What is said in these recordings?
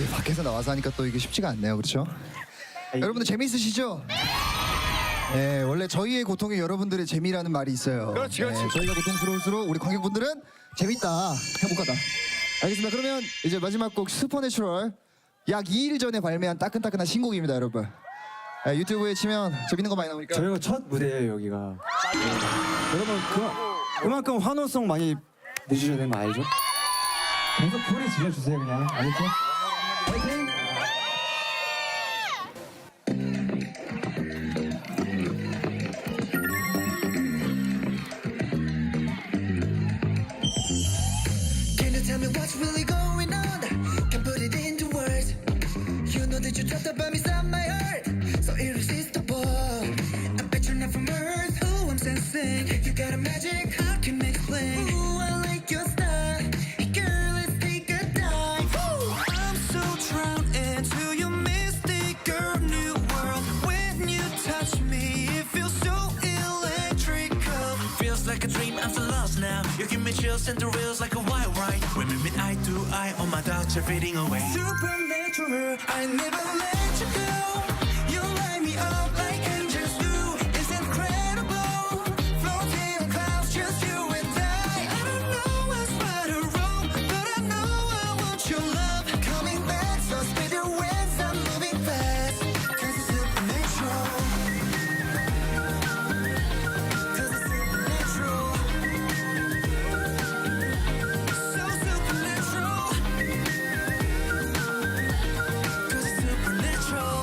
밖에서 나와서 하니까 또 이게 쉽지가 않네요, 그렇죠? 여러분들 재미있으시죠? 네, 원래 저희의 고통이 여러분들의 재미라는 말이 있어요. 그렇지, 그렇지. 네, 저희가 고통스러울수록 우리 관객분들은 재밌다, 행복하다. 알겠습니다. 그러면 이제 마지막 곡 슈퍼내추럴, 약 2일 전에 발매한 따끈따끈한 신곡입니다, 여러분. 네, 유튜브에 치면 재밌는 거 많이 나오니까. 저희가 첫 무대예요, 여기가. 여러분 그만큼 환호성 많이 내주셔야 되는 거 알죠? 계속 소리 질러주세요, 그냥. 알겠죠? 파이팅! Can you tell me what's really going on? Can't put it into words. You know that you trapped up by me inside my heart, so irresistible. I bet you're not from Earth. Oh, I'm sensing you got a magic. How can I explain? Ooh, I like your style. Girl, let's take a dive. Ooh, I'm so drowned into your mystical new world. When you touch me, it feels so electrical. Feels like a dream, I'm so lost now. You give me chills and thrills like a wild ride. When we meet eye to eye, all my doubts are fading away. Supernatural, I never let you go. You light me up like angels do. It's incredible. Floating on clouds, just you and I. I don't know what's right or wrong, but I know I want your love. Coming back, so speed your wings, I'm moving fast. 'Cause it's supernatural. 'Cause it's supernatural. So supernatural. 'Cause it's supernatural.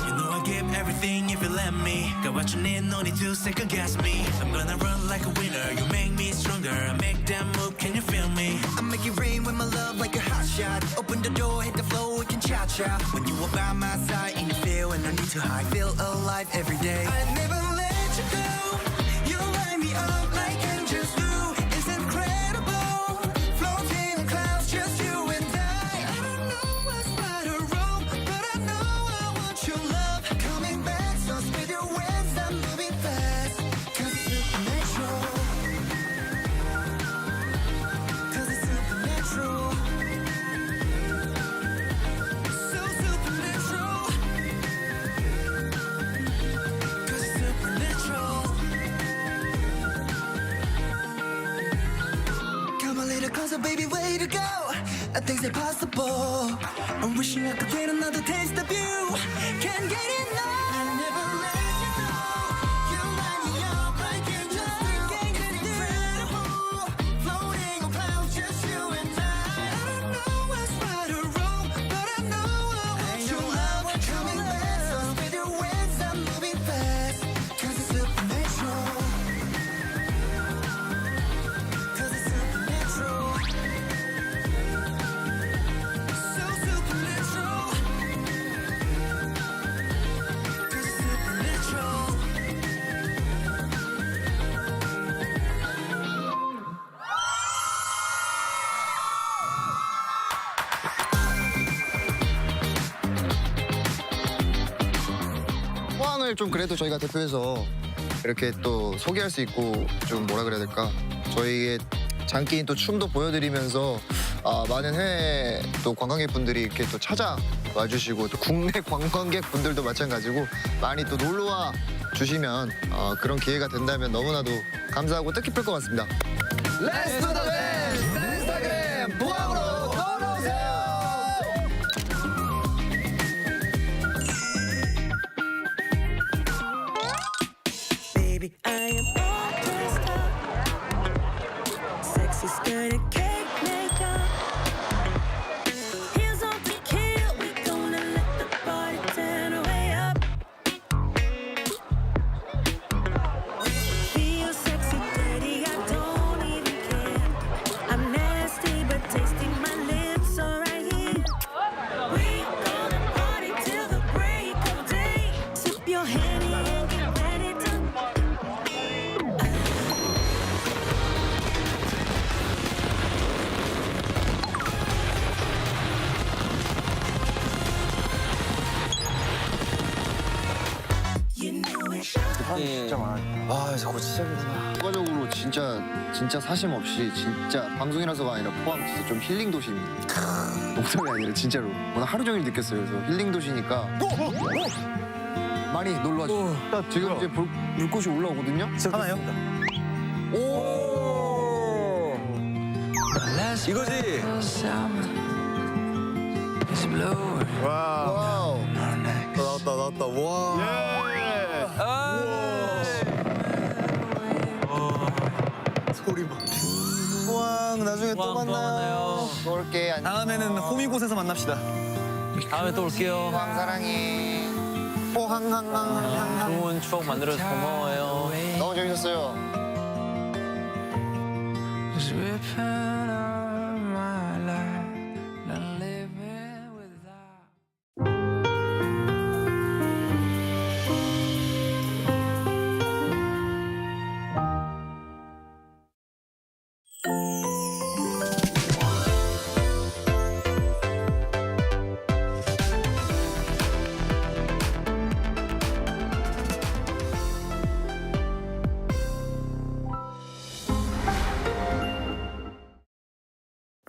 You know I give everything if you let me. Got what you need, no need to second guess me. I'm gonna run like a winner. You make me stronger. I make that move, can you feel me? I make it rain with my love like a hot shot. Open the door, hit the floor, we can cha-cha. When you are by my side and you feel and no need to hide. Feel alive every day. I never let you go. You light me up like angels do. It's incredible. Floating on clouds, just you and I. I don't know what's right or wrong, but I know I want your love. Coming back, so speed your wings, I'm moving fast. 'Cause it's supernatural. 'Cause it's supernatural. So supernatural. 'Cause it's supernatural. Come a little closer, baby, way to go. Things are possible. I'm wishing I could get another taste of you. Can't get enough. I never let you go. You light me up like angels do. It's incredible. Floating on clouds, just you and I. I don't know what's right or wrong, but I know I want your love. Coming back, so with your wings, I'm moving fast. 'Cause it's supernatural. 'Cause it's supernatural. So supernatural. 'Cause it's supernatural. 포항을 좀 그래도 저희가 대표해서 이렇게 또 소개할 수 있고 좀 뭐라 그래야 될까, 저희의 장기인 또 춤도 보여드리면서 많은 해외 또 관광객분들이 이렇게 또 찾아와 주시고 또 국내 관광객분들도 마찬가지고 많이 또 놀러와 주시면 그런 기회가 된다면 너무나도 감사하고 뜻깊을 것 같습니다. Let's do the dance! 인스타그램 포항으로 놀러오세요! Baby, I am all dressed up. Sexy skirt and cake makeup. Heels on to kill. We gonna let the party turn way up. Feel sexy, dirty, I don't even care. I'm nasty, but tasting my lips are right here. We gonna party till the break of day. Sip your Henny and get ready to. 이제 곧 시작이구나. 추가적으로 진짜 사심 없이 진짜 방송이라서가 아니라 포함 진짜 좀 힐링 도시입니다. 농담이 아니라 진짜로 오늘 하루 종일 느꼈어요. 그래서 힐링 도시니까 많이 놀러 와주세요. 지금 이제 불꽃이 올라오거든요. 하나요? 오! 이거지? 와우. 나왔다. 와. 소리 봐. 우왕, 나중에 또 만나요. 또 올게. 안녕. 다음에는 호미곶에서 만납시다. 다음에 또 올게요. 포항 사랑해. 포항항항항항. 좋은 추억 만들어줘서 고마워요. 너무 재밌었어요.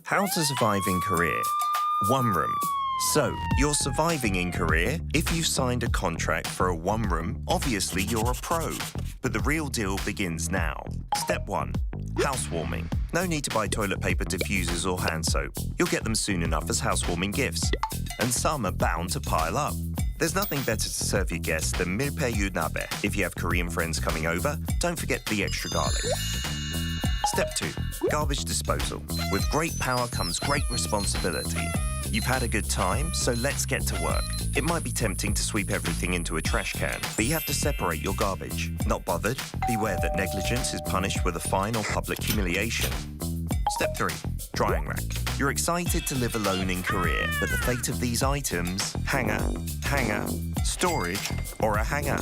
How to survive in Korea. One room. So, you're surviving in Korea if you've signed a contract for a one room. Obviously, you're a pro. But the real deal begins now. Step 1. Housewarming. No need to buy toilet paper, diffusers or hand soap. You'll get them soon enough as housewarming gifts. And some are bound to pile up. There's nothing better to serve your guests than milpaeyu nabe. If you have Korean friends coming over, don't forget the extra garlic. Step 2. Garbage disposal. With great power comes great responsibility. You've had a good time, so let's get to work. It might be tempting to sweep everything into a trash can, but you have to separate your garbage. Not bothered? Beware that negligence is punished with a fine or public humiliation. Step 3. Drying rack. You're excited to live alone in Korea, but the fate of these items, hanger, storage, or a hanger.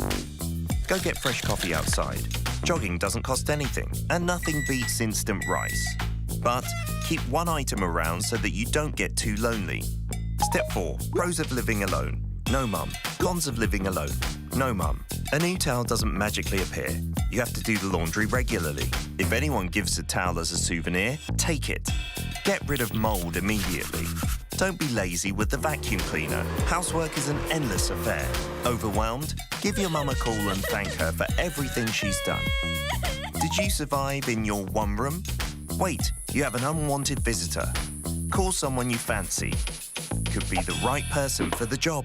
Go get fresh coffee outside. Jogging doesn't cost anything, and nothing beats instant rice. But keep one item around so that you don't get too lonely. Step 4. Pros of living alone. No mum. Cons of living alone. No mum. A new towel doesn't magically appear. You have to do the laundry regularly. If anyone gives a towel as a souvenir, take it. Get rid of mold immediately. Don't be lazy with the vacuum cleaner. Housework is an endless affair. Overwhelmed? Give your mum a call and thank her for everything she's done. Did you survive in your one room? Wait, you have an unwanted visitor. Call someone you fancy. Could be the right person for the job.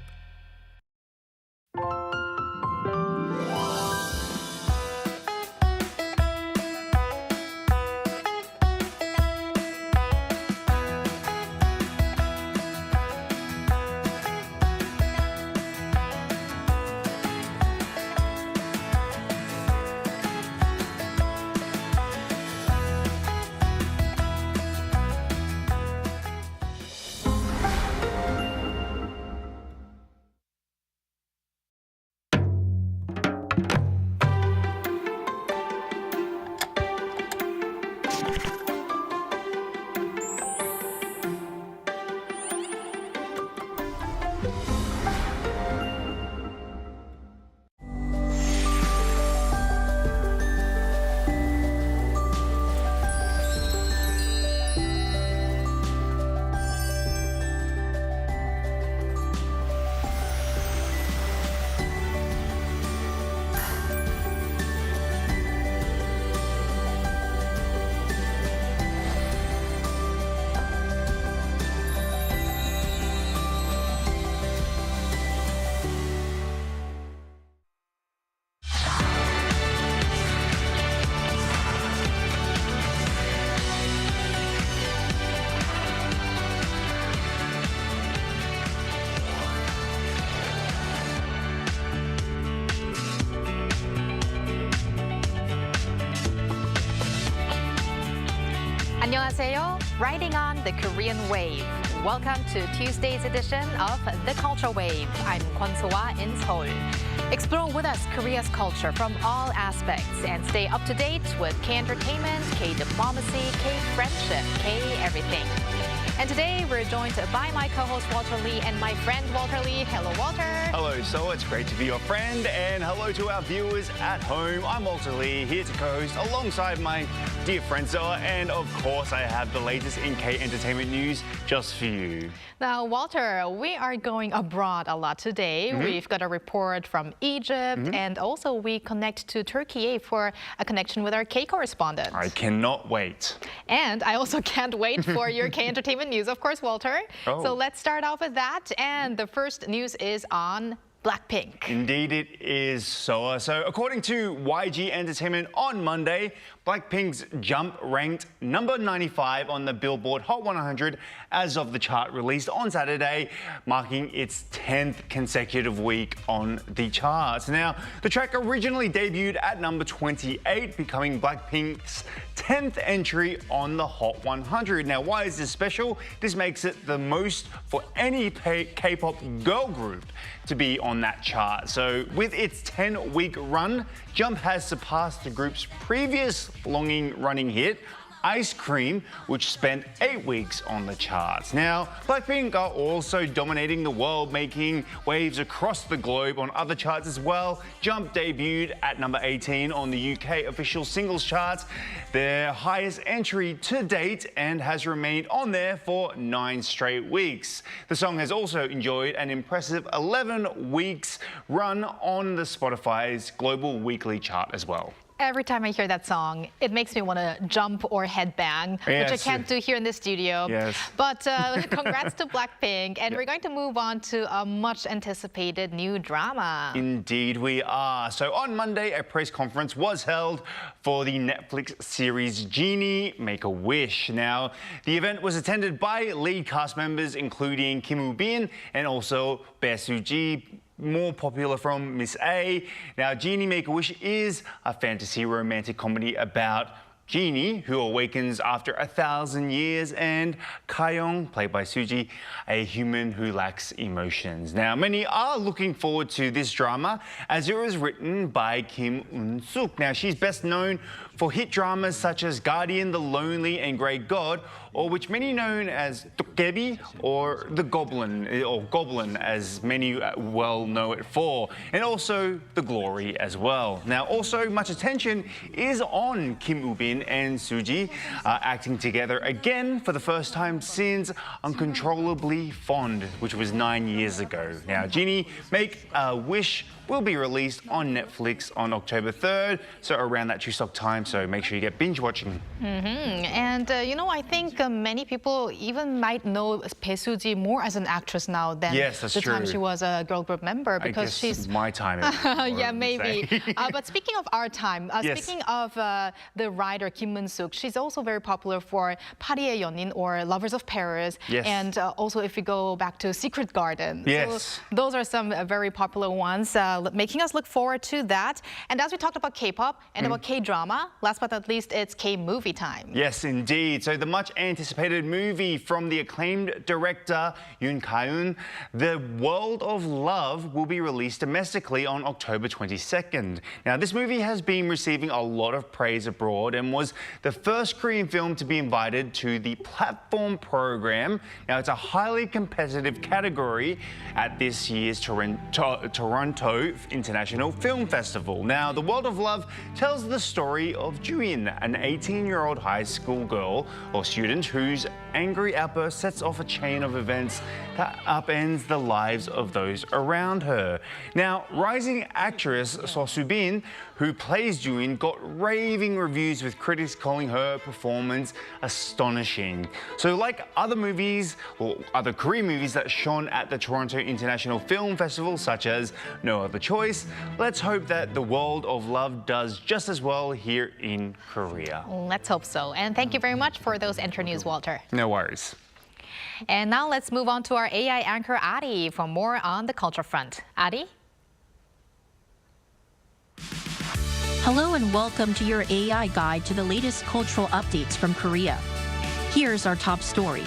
안녕하세요. Riding on the Korean wave. Welcome to Tuesday's edition of The Culture Wave. I'm Kwon So-ah in Seoul. Explore with us Korea's culture from all aspects and stay up to date with K-entertainment, K-diplomacy, K-friendship, K-everything. And today we're joined by my co-host Walter Lee and my friend Walter Lee. Hello, Walter. Hello, Seoul. It's great to be your friend, and hello to our viewers at home. I'm Walter Lee, here to co-host alongside my dear friend Zoa, and of course I have the latest in K-entertainment news just for you. Now, Walter, we are going abroad a lot today. We've got a report from Egypt, and also we connect to Turkey for a connection with our K-Correspondent. I cannot wait. And I also can't wait for your K-entertainment news, of course, Walter. Oh. So let's start off with that. And the first news is on BLACKPINK. Indeed it is, Soa. So according to YG Entertainment on Monday, BLACKPINK's Jump ranked number 95 on the Billboard Hot 100 as of the chart released on Saturday, marking its 10th consecutive week on the charts. Now, the track originally debuted at number 28, becoming BLACKPINK's 10th entry on the Hot 100. Now, why is this special? This makes it the most for any K-pop girl group to be on that chart. So with its 10-week run, Jump has surpassed the group's previous longing-running hit, Ice Cream, which spent 8 weeks on the charts. Now, BLACKPINK are also dominating the world, making waves across the globe on other charts as well. Jump debuted at number 18 on the UK official singles charts, their highest entry to date, and has remained on there for 9 straight weeks. The song has also enjoyed an impressive 11 weeks run on the Spotify's global weekly chart as well. Every time I hear that song, it makes me want to jump or headbang, which I can't do here in the studio. Yes. But congrats to BLACKPINK, and we're going to move on to a much anticipated new drama. Indeed we are. So on Monday, a press conference was held for the Netflix series Genie Make-A-Wish. Now, the event was attended by lead cast members including Kim Woo-bin and also Bae Soo-ji, more popular from Miss A. Now, Genie Make-A-Wish is a fantasy romantic comedy about Genie, who awakens after 1,000 years, and Ka-young, played by Soo-ji, a human who lacks emotions. Now, many are looking forward to this drama as it was written by Kim Un-suk. Now, she's best known for hit dramas such as Guardian, The Lonely and Great God, or which many known as Dokkaebi or The Goblin, or Goblin as many well know it for, and also The Glory as well. Now, also much attention is on Kim Woo-bin and Soo-ji acting together again for the first time since Uncontrollably Fond, which was 9 years ago. Now, Genie Make-A-Wish will be released on Netflix on October 3rd, so around that Chuseok time, so make sure you get binge watching. And, you know, I think many people even might know Bae Soo-ji more as an actress now than the time she was a girl group member, because she's my time. yeah, maybe. But speaking of our time, speaking of the writer Kim Un-suk, she's also very popular for 파리의 연인 or Lovers of Paris, and also if you go back to Secret Garden. Yes. So those are some very popular ones, making us look forward to that. And as we talked about K-pop and about K-drama, last but not least, it's K-movie time. Yes, indeed. So the much anticipated movie from the acclaimed director Yoon Ka-eun, The World of Love, will be released domestically on October 22nd. Now, this movie has been receiving a lot of praise abroad and was the first Korean film to be invited to the platform program. Now, it's a highly competitive category at this year's Toronto International Film Festival. Now, The World of Love tells the story of Juin, an 18-year-old high school girl or student whose angry outburst sets off a chain of events that upends the lives of those around her. Now, rising actress So Soo-bin, who plays Juin, got raving reviews with critics calling her performance astonishing. So like other movies or other Korean movies that shone at the Toronto International Film Festival, such as No Other Choice, let's hope that The World of Love does just as well here in Korea. Let's hope so. And thank you very much for those Enter News, Walter. No worries. And now let's move on to our AI anchor, Ari, for more on the culture front. Ari? Hello and welcome to your AI guide to the latest cultural updates from Korea. Here's our top story.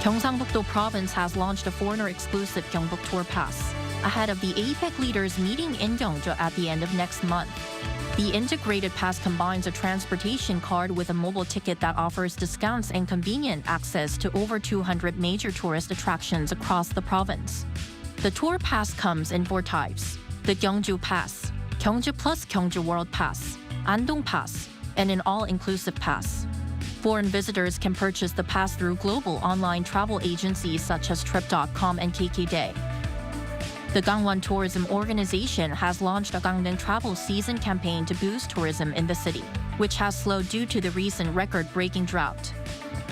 Gyeongsangbuk-do Province has launched a foreigner-exclusive Gyeongbuk Tour Pass ahead of the APEC leaders meeting in Gyeongju at the end of next month. The integrated pass combines a transportation card with a mobile ticket that offers discounts and convenient access to over 200 major tourist attractions across the province. The tour pass comes in 4 types: the Gyeongju Pass, Gyeongju plus Gyeongju World Pass, Andong Pass, and an all-inclusive pass. Foreign visitors can purchase the pass through global online travel agencies such as Trip.com and KKday. The Gangwon Tourism Organization has launched a Gangneung travel season campaign to boost tourism in the city, which has slowed due to the recent record-breaking drought.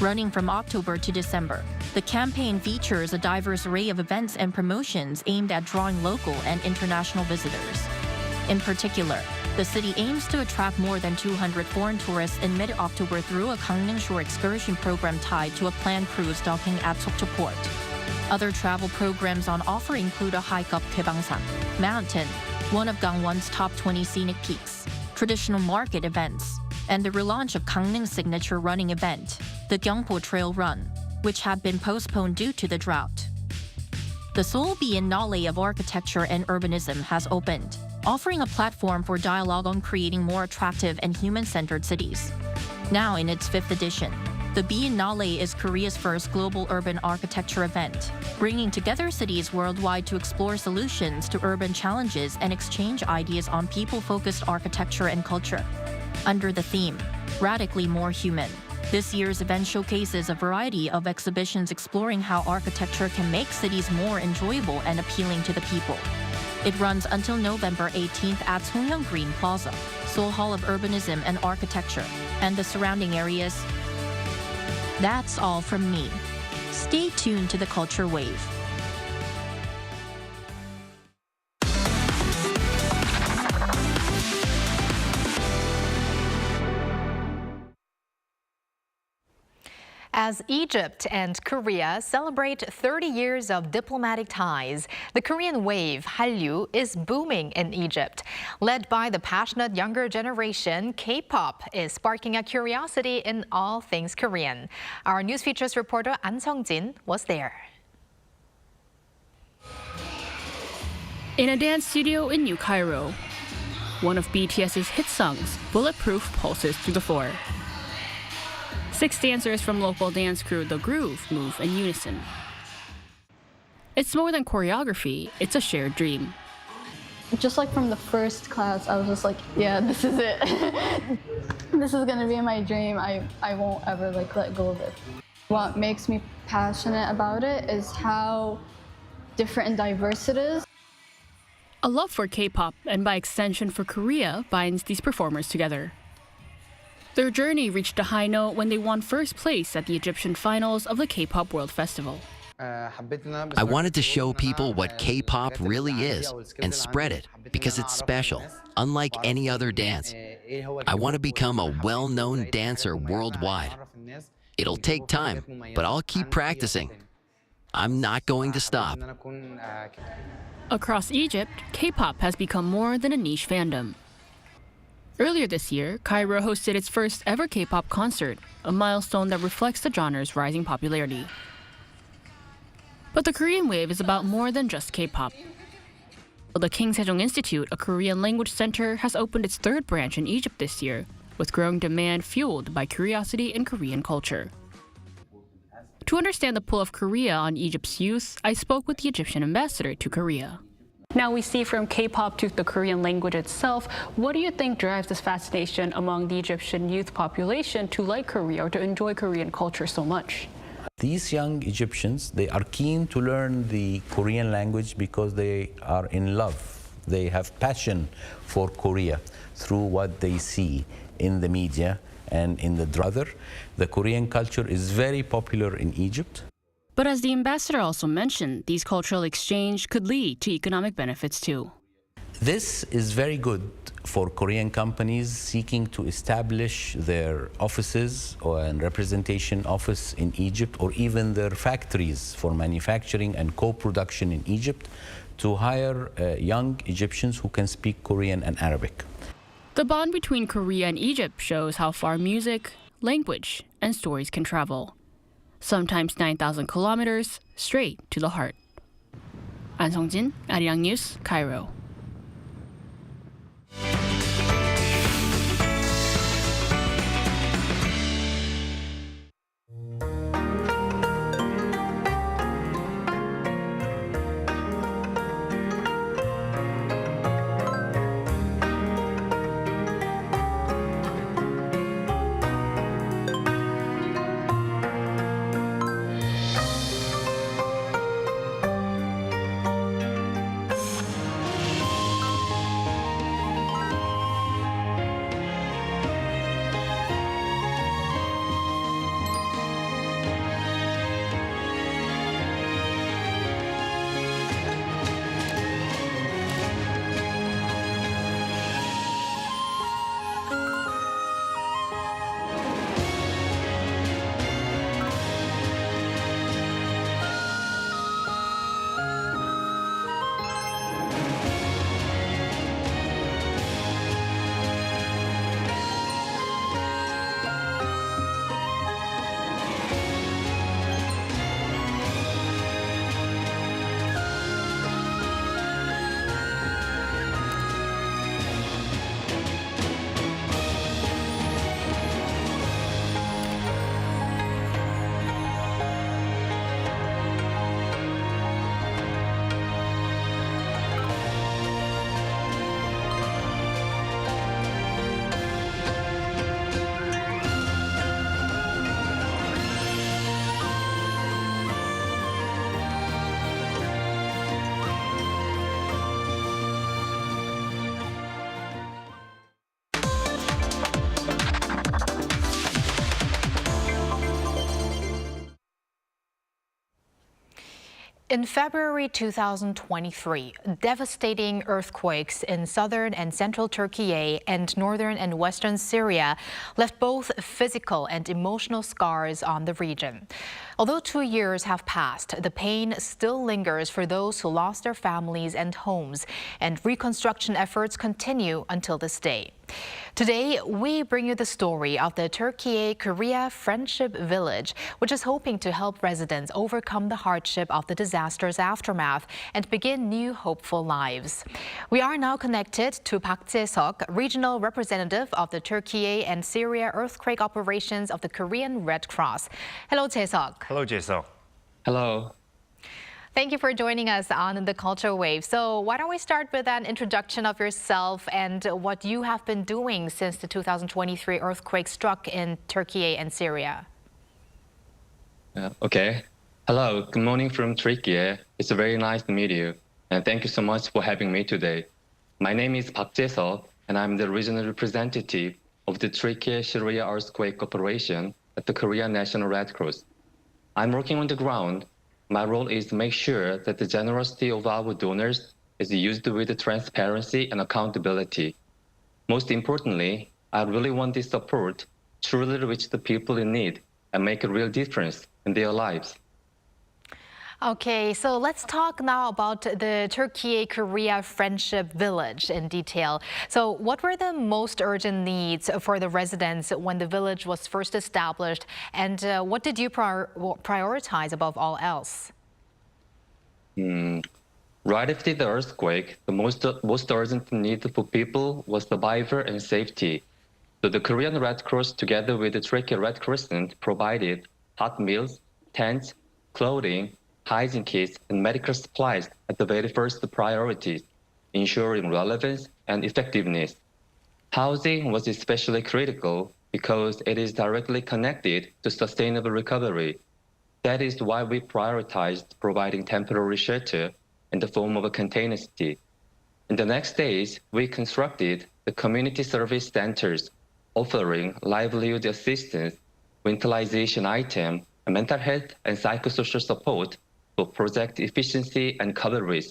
Running from October to December, the campaign features a diverse array of events and promotions aimed at drawing local and international visitors. In particular, the city aims to attract more than 200 foreign tourists in mid-October through a Gangneung Shore excursion program tied to a planned cruise docking at Sokcho Port. Other travel programs on offer include a hike up Gwaebangsan Mountain, one of Gangwon's top 20 scenic peaks, traditional market events, and the relaunch of Gangneung's signature running event, the Gyeongpo Trail Run, which had been postponed due to the drought. The Seoul Biennale of Architecture and Urbanism has opened, offering a platform for dialogue on creating more attractive and human-centered cities. Now in its 5th edition, the Biennale is Korea's first global urban architecture event, bringing together cities worldwide to explore solutions to urban challenges and exchange ideas on people-focused architecture and culture. Under the theme, Radically More Human, this year's event showcases a variety of exhibitions exploring how architecture can make cities more enjoyable and appealing to the people. It runs until November 18th at Songhyang Green Plaza, Seoul Hall of Urbanism and Architecture, and the surrounding areas. That's all from me. Stay tuned to the Culture Wave. As Egypt and Korea celebrate 30 years of diplomatic ties, the Korean wave, Hallyu, is booming in Egypt. Led by the passionate younger generation, K-pop is sparking a curiosity in all things Korean. Our News Features reporter An Sung-jin was there. In a dance studio in New Cairo, one of BTS's hit songs, Bulletproof, pulses through the floor. 6 dancers from local dance crew The Groove move in unison. It's more than choreography, it's a shared dream. Just like from the first class, I was just like, yeah, this is it. This is gonna be my dream. I won't ever let go of it. What makes me passionate about it is how different and diverse it is. A love for K-pop, and by extension for Korea, binds these performers together. Their journey reached a high note when they won first place at the Egyptian finals of the K-pop World Festival. I wanted to show people what K-pop really is and spread it because it's special, unlike any other dance. I want to become a well-known dancer worldwide. It'll take time, but I'll keep practicing. I'm not going to stop. Across Egypt, K-pop has become more than a niche fandom. Earlier this year, Cairo hosted its first ever K-pop concert, a milestone that reflects the genre's rising popularity. But the Korean wave is about more than just K-pop. The King Sejong Institute, a Korean language center, has opened its 3rd branch in Egypt this year, with growing demand fueled by curiosity in Korean culture. To understand the pull of Korea on Egypt's youth, I spoke with the Egyptian ambassador to Korea. Now we see from K-pop to the Korean language itself, what do you think drives this fascination among the Egyptian youth population to like Korea or to enjoy Korean culture so much? These young Egyptians, they are keen to learn the Korean language because they are in love. They have passion for Korea through what they see in the media and in the drama. The Korean culture is very popular in Egypt. But as the ambassador also mentioned, these cultural exchange could lead to economic benefits too. This is very good for Korean companies seeking to establish their offices or a representation office in Egypt, or even their factories for manufacturing and co-production in Egypt, to hire young Egyptians who can speak Korean and Arabic. The bond between Korea and Egypt shows how far music, language, and stories can travel. Sometimes 9,000 kilometers straight to the heart. An Sung-jin, Arirang News, Cairo. In February 2023, devastating earthquakes in southern and central Turkey and northern and western Syria left both physical and emotional scars on the region. Although 2 years have passed, the pain still lingers for those who lost their families and homes, and reconstruction efforts continue until this day. Today, we bring you the story of the Türkiye-Korea Friendship Village, which is hoping to help residents overcome the hardship of the disaster's aftermath and begin new hopeful lives. We are now connected to Park Jae-seok, regional representative of the Türkiye and Syria earthquake operations of the Korean Red Cross. Hello, Jae-seok. Hello, Jae-seok. Hello. Thank you for joining us on the Culture Wave. So why don't we start with an introduction of yourself and what you have been doing since the 2023 earthquake struck in Turkey and Syria? Okay. Hello, good morning from Turkey. It's very nice to meet you. And thank you so much for having me today. My name is Park Jae-seok, and I'm the regional representative of the Turkey-Syria earthquake operation at the Korean National Red Cross. I'm working on the ground. My role is to make sure that the generosity of our donors is used with transparency and accountability. Most importantly, I really want this support to truly reach the people in need and make a real difference in their lives. Okay, so let's talk now about the Türkiye-Korea Friendship Village in detail. So what were the most urgent needs for the residents when the village was first established, and what did you prioritize above all else? Right after the earthquake, the most urgent need for people was survival and safety. So the Korean Red Cross, together with the Turkey Red Crescent, provided hot meals, tents, clothing, hygiene kits, and medical supplies at the very first priorities, ensuring relevance and effectiveness. Housing was especially critical because it is directly connected to sustainable recovery. That is why we prioritized providing temporary shelter in the form of a container city. In the next days, we constructed the community service centers, offering livelihood assistance, winterization items, mental health and psychosocial support for project efficiency and coverage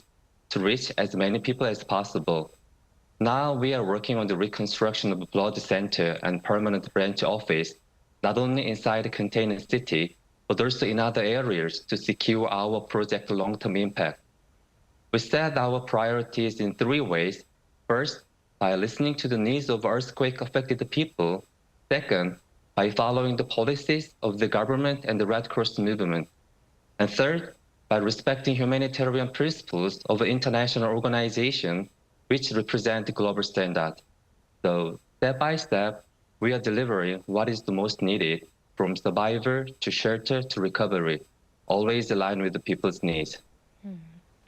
to reach as many people as possible. Now we are working on the reconstruction of a blood center and permanent branch office, not only inside the container city, but also in other areas to secure our project long-term impact. We set our priorities in 3 ways. First, by listening to the needs of earthquake-affected people. Second, by following the policies of the government and the Red Cross movement. And third, by respecting humanitarian principles of international organizations which represent the global standard. So step by step, we are delivering what is the most needed, from survivor to shelter to recovery, always aligned with the people's needs.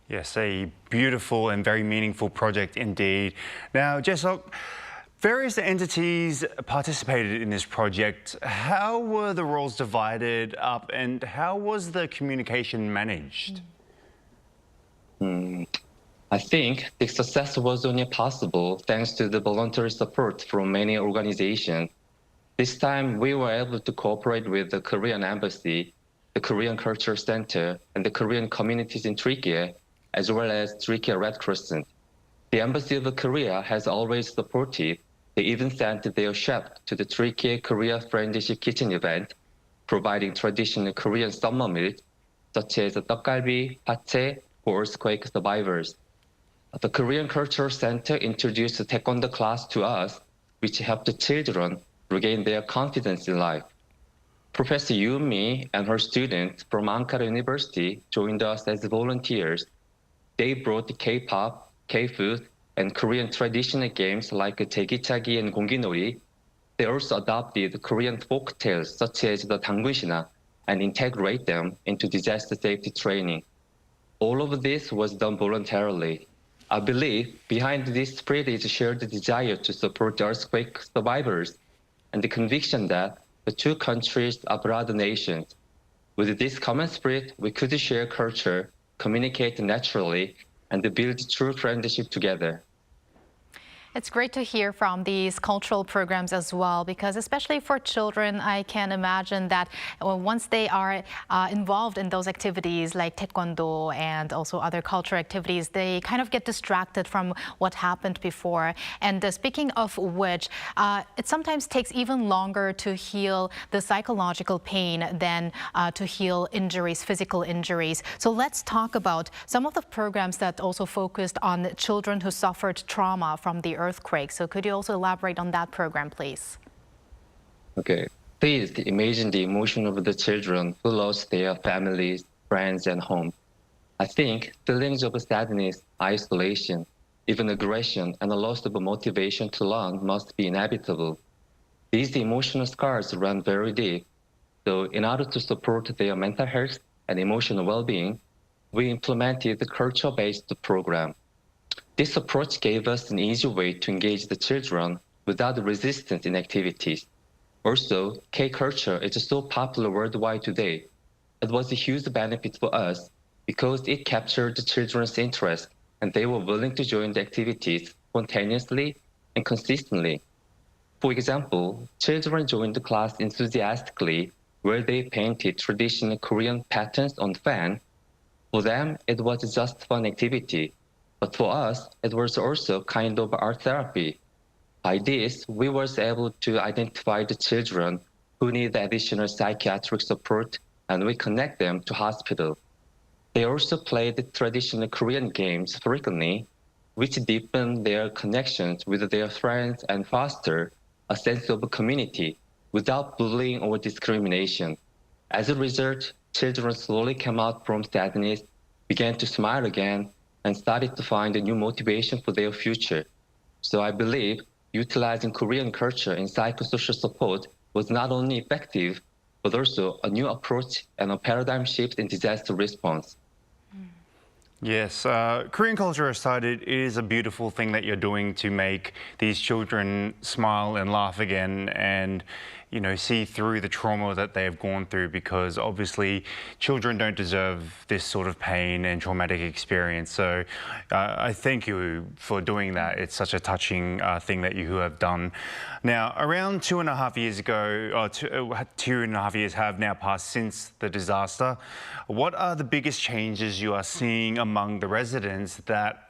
Yes, a beautiful and very meaningful project indeed. Now, Jae-seok, various entities participated in this project. How were the roles divided up and how was the communication managed? I think the success was only possible thanks to the voluntary support from many organizations. This time, we were able to cooperate with the Korean Embassy, the Korean Culture Center, and the Korean communities in Turkey, as well as Turkey Red Crescent. The Embassy of Korea has always supported. They even sent their chef to the Türkiye-Korea Friendship Kitchen event, providing traditional Korean summer meals, such as 떡갈비, pachae, for earthquake survivors. The Korean Culture Center introduced a taekwondo class to us, which helped the children regain their confidence in life. Professor Yumi and her students from Ankara University joined us as volunteers. They brought K-pop, K-food, and Korean traditional games like 제기차기 and 공기놀이. They also adopted Korean folk tales such as the 당구신화 and integrate them into disaster safety training. All of this was done voluntarily. I believe behind this spirit is a shared desire to support earthquake survivors and the conviction that the 2 countries are brother nations. With this common spirit, we could share culture, communicate naturally, and build true friendship together. It's great to hear from these cultural programs as well, because especially for children, I can imagine that once they are involved in those activities like taekwondo and also other cultural activities, they kind of get distracted from what happened before. And speaking of which, it sometimes takes even longer to heal the psychological pain than to heal injuries, physical injuries. So let's talk about some of the programs that also focused on children who suffered trauma from the earthquake. So could you also elaborate on that program, please? Okay. Please imagine the emotion of the children who lost their families, friends, and home. I think feelings of sadness, isolation, even aggression, and a loss of motivation to learn must be inevitable. These emotional scars run very deep. So in order to support their mental health and emotional well-being, we implemented the culture-based program. This approach gave us an easy way to engage the children without resistance in activities. Also, K-Culture is so popular worldwide today. It was a huge benefit for us because it captured the children's interest and they were willing to join the activities spontaneously and consistently. For example, children joined the class enthusiastically where they painted traditional Korean patterns on fan. For them, it was just fun activity. But for us, it was also kind of art therapy. By this, we were able to identify the children who need additional psychiatric support, and we connect them to hospital. They also played traditional Korean games frequently, which deepened their connections with their friends and foster a sense of community without bullying or discrimination. As a result, children slowly came out from sadness, began to smile again, and started to find a new motivation for their future. So I believe utilizing Korean culture in psychosocial support was not only effective, but also a new approach and a paradigm shift in disaster response. Yes, Korean culture aside, it is a beautiful thing that you're doing to make these children smile and laugh again and, you know, see through the trauma that they have gone through, because obviously children don't deserve this sort of pain and traumatic experience. So I thank you for doing that. It's such a touching thing that you have done. Now, around 2.5 years ago, or 2.5 years have now passed since the disaster. What are the biggest changes you are seeing among the residents that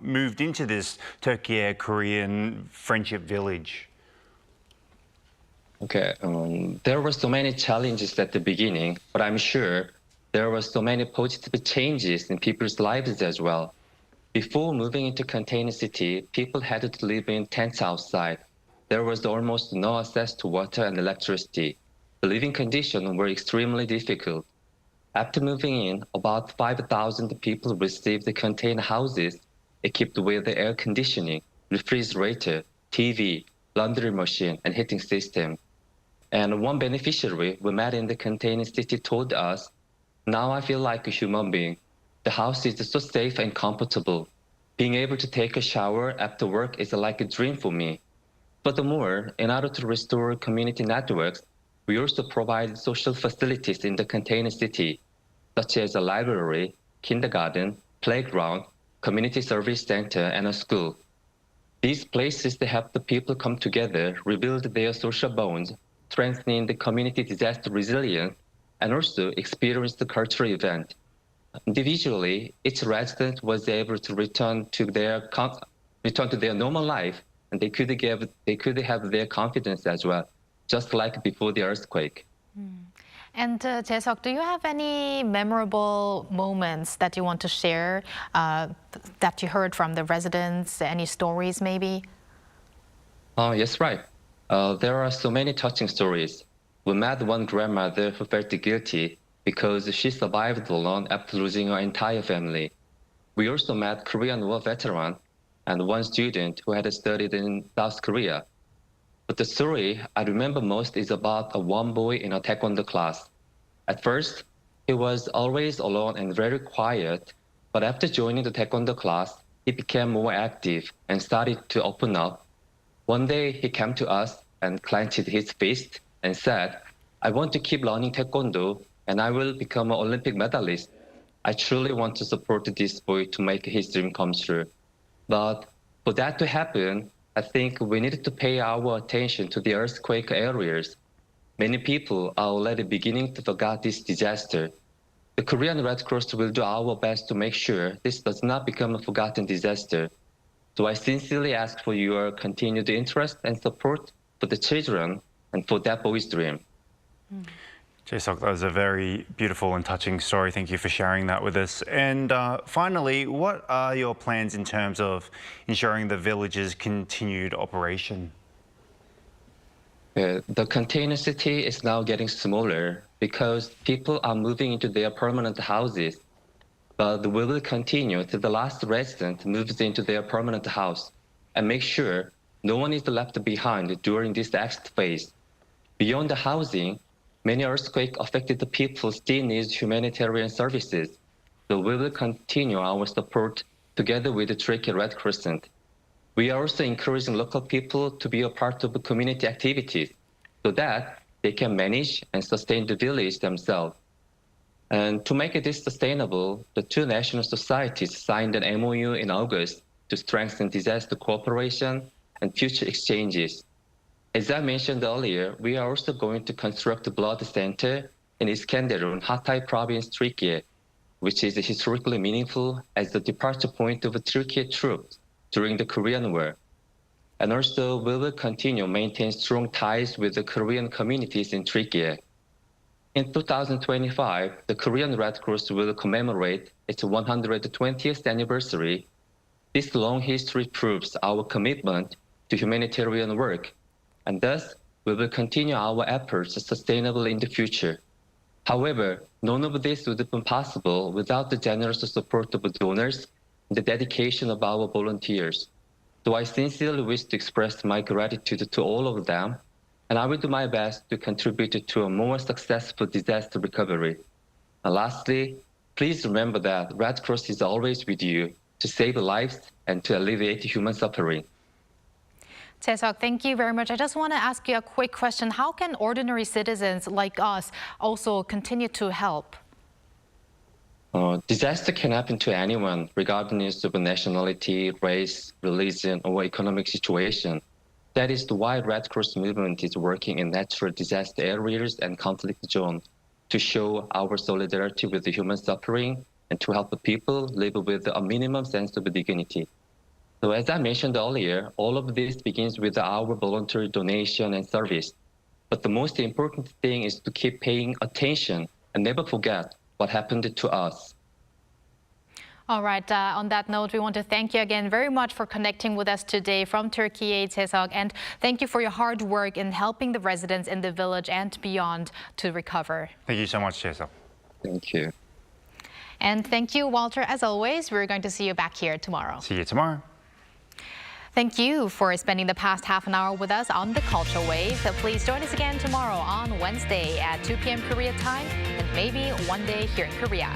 moved into this Türkiye-Korean Friendship Village? Okay, there were so many challenges at the beginning, but I'm sure there were so many positive changes in people's lives as well. Before moving into container city, people had to live in tents outside. There was almost no access to water and electricity. The living conditions were extremely difficult. After moving in, about 5,000 people received the container houses equipped with the air conditioning, refrigerator, TV, laundry machine, and heating system. And one beneficiary we met in the container city told us, "Now I feel like a human being. The house is so safe and comfortable. Being able to take a shower after work is like a dream for me." Furthermore, in order to restore community networks, we also provide social facilities in the container city, such as a library, kindergarten, playground, community service center, and a school. These places help the people come together, rebuild their social bonds, strengthening the community disaster resilience, and also experience the cultural event. Individually, each resident was able to return to their normal life, and they could have their confidence as well, just like before the earthquake. And Jae-seok, do you have any memorable moments that you want to share that you heard from the residents? Any stories maybe? Yes, right. There are so many touching stories. We met one grandmother who felt guilty because she survived alone after losing her entire family. We also met Korean War veteran and one student who had studied in South Korea. But the story I remember most is about one boy in a taekwondo class. At first, he was always alone and very quiet, but after joining the taekwondo class, he became more active and started to open up. One day, he came to us and clenched his fist and said, "I want to keep learning taekwondo and I will become an Olympic medalist. I truly want to support this boy to make his dream come true." But For that to happen, I think we need to pay our attention to the earthquake areas. Many people are already beginning to forget this disaster. The Korean Red Cross will do our best to make sure this does not become a forgotten disaster. So I sincerely ask for your continued interest and support for the children and for that boy's dream. Jae-seok, that was a very beautiful and touching story. Thank you for sharing that with us. And finally, what are your plans in terms of ensuring the village's continued operation? The container city is now getting smaller because people are moving into their permanent houses. But we will continue till the last resident moves into their permanent house and make sure no one is left behind during this exit phase. Beyond the housing, many earthquake-affected people still need humanitarian services. So we will continue our support together with the Türkiye Red Crescent. We are also encouraging local people to be a part of the community activities so that they can manage and sustain the village themselves. And to make this sustainable, the two national societies signed an MOU in August to strengthen disaster cooperation and future exchanges. As I mentioned earlier, we are also going to construct a blood center in Iskenderun, Hatay province, Turkey, which is historically meaningful as the departure point of Turkish troops during the Korean War. And also, we will continue to maintain strong ties with the Korean communities in Turkey. In 2025, the Korean Red Cross will commemorate its 120th anniversary. This long history proves our commitment to humanitarian work, and thus we will continue our efforts sustainably in the future. However, none of this would have been possible without the generous support of donors and the dedication of our volunteers. So I sincerely wish to express my gratitude to all of them, and I will do my best to contribute to a more successful disaster recovery. And lastly, please remember that Red Cross is always with you to save lives and to alleviate human suffering. Jae-seok, thank you very much. I just want to ask you a quick question. How can ordinary citizens like us also continue to help? Disaster can happen to anyone, regardless of nationality, race, religion, or economic situation. That is why Red Cross movement is working in natural disaster areas and conflict zones to show our solidarity with the human suffering and to help the people live with a minimum sense of dignity. So as I mentioned earlier, all of this begins with our voluntary donation and service. But the most important thing is to keep paying attention and never forget what happened to us. All right, on that note, we want to thank you again very much for connecting with us today from Turkey, Jae-seok, and thank you for your hard work in helping the residents in the village and beyond to recover. Thank you so much, Jae-seok. Thank you. And thank you, Walter. As always, we're going to see you back here tomorrow. See you tomorrow. Thank you for spending the past half an hour with us on the Culture Wave. Please join us again tomorrow on Wednesday at 2 p.m. Korea time and maybe one day here in Korea.